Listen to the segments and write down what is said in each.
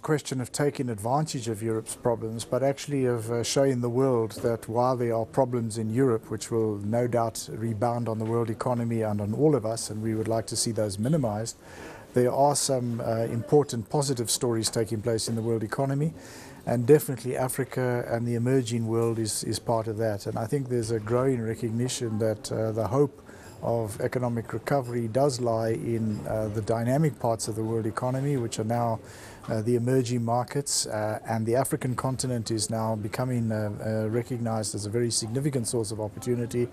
question of taking advantage of Europe's problems, but actually of showing the world that while there are problems in Europe, which will no doubt rebound on the world economy and on all of us, and we would like to see those minimized, there are some important positive stories taking place in the world economy. And definitely Africa and the emerging world is part of that. And I think there's a growing recognition that the hope of economic recovery does lie in the dynamic parts of the world economy, which are now the emerging markets, and the African continent is now becoming recognized as a very significant source of opportunity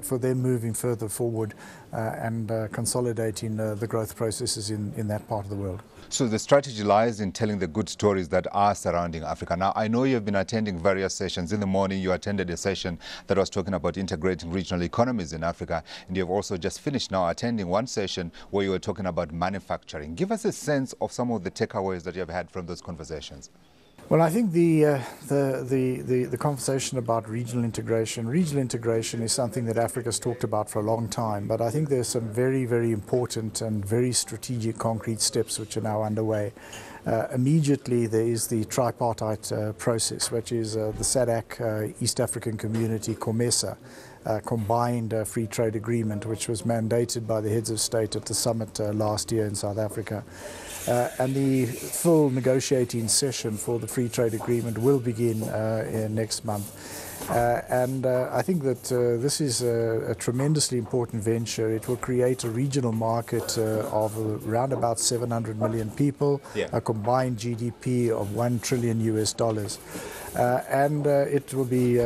for them moving further forward and consolidating the growth processes in that part of the world. So the strategy lies in telling the good stories that are surrounding Africa. Now, I know you've been attending various sessions. In the morning, you attended a session that was talking about integrating regional economies in Africa. And you've also just finished now attending one session where you were talking about manufacturing. Give us a sense of some of the takeaways that you have had from those conversations. Well, I think the conversation about regional integration is something that Africa's talked about for a long time, but I think there's some very, very important and very strategic concrete steps which are now underway. Immediately there is the tripartite process, which is the SADC East African Community, COMESA, combined free trade agreement, which was mandated by the heads of state at the summit last year in South Africa. And the full negotiating session for the free trade agreement will begin next month. And I think that this is a tremendously important venture. It will create a regional market of around about 700 million people, a combined GDP of $1 trillion US. And it will be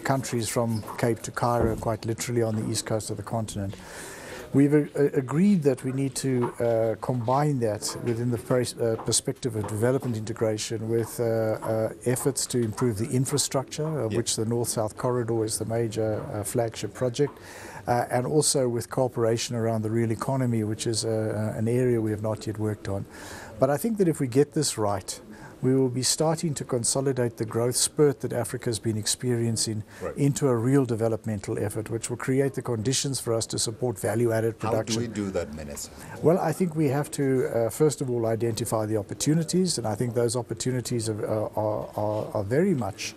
countries from Cape to Cairo, quite literally on the east coast of the continent. We've agreed that we need to combine that within the perspective of development integration with efforts to improve the infrastructure, of which the North-South Corridor is the major flagship project, and also with cooperation around the real economy, which is an area we have not yet worked on. But I think that if we get this right, we will be starting to consolidate the growth spurt that Africa has been experiencing into a real developmental effort, which will create the conditions for us to support value-added production. How do we do that, Minister? Well, I think we have to, first of all, identify the opportunities, and I think those opportunities are very much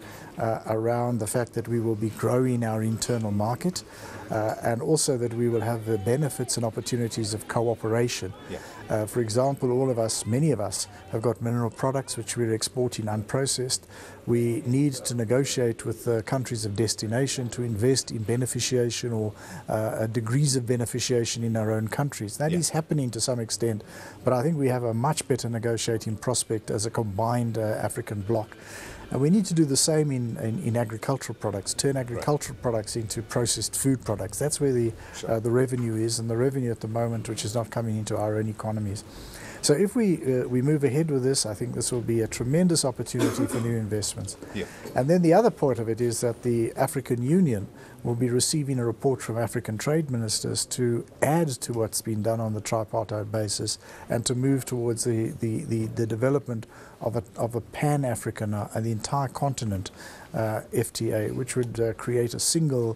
around the fact that we will be growing our internal market, and also that we will have the benefits and opportunities of cooperation. For example, all of us, many of us, have got mineral products which we're exporting unprocessed. We need to negotiate with the countries of destination to invest in beneficiation or degrees of beneficiation in our own countries. That is happening to some extent, but I think we have a much better negotiating prospect as a combined African bloc. And we need to do the same in agricultural products, turn agricultural products into processed food products. That's where the revenue is, and the revenue at the moment which is not coming into our own economies. So if we move ahead with this, I think this will be a tremendous opportunity for new investments. And then the other part of it is that the African Union will be receiving a report from African trade ministers to add to what's been done on the tripartite basis and to move towards the development of a pan-African, the entire continent FTA, which would create a single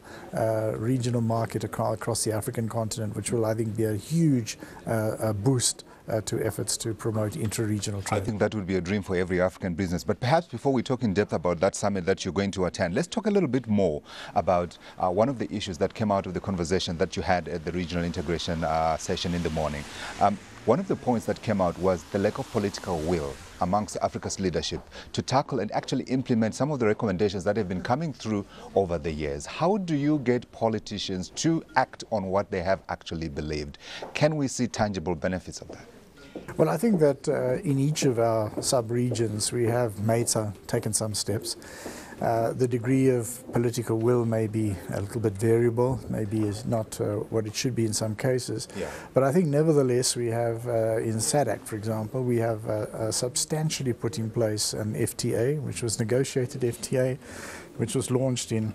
regional market across the African continent, which will, I think, be a huge boost to efforts to promote intra-regional trade. I think that would be a dream for every African business. But perhaps before we talk in depth about that summit that you're going to attend, let's talk a little bit more about one of the issues that came out of the conversation that you had at the regional integration session in the morning. One of the points that came out was the lack of political will amongst Africa's leadership to tackle and actually implement some of the recommendations that have been coming through over the years. How do you get politicians to act on what they have actually believed? Can we see tangible benefits of that? Well, I think that in each of our sub-regions we have taken some steps. The degree of political will may be a little bit variable, maybe is not what it should be in some cases. But I think nevertheless we have, in SADC for example, we have substantially put in place an FTA, which was negotiated FTA, which was launched in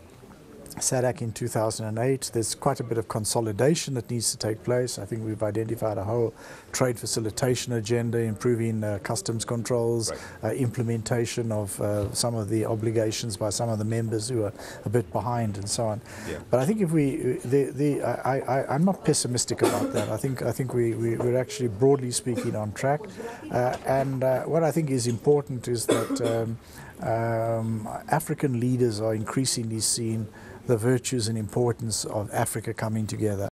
SADC in 2008. There's quite a bit of consolidation that needs to take place. I think we've identified a whole trade facilitation agenda, improving customs controls, implementation of some of the obligations by some of the members who are a bit behind, and so on. Yeah. But I think if I'm not pessimistic about that. I think we're actually, broadly speaking, on track. And what I think is important is that African leaders are increasingly seeing the virtues and importance of Africa coming together.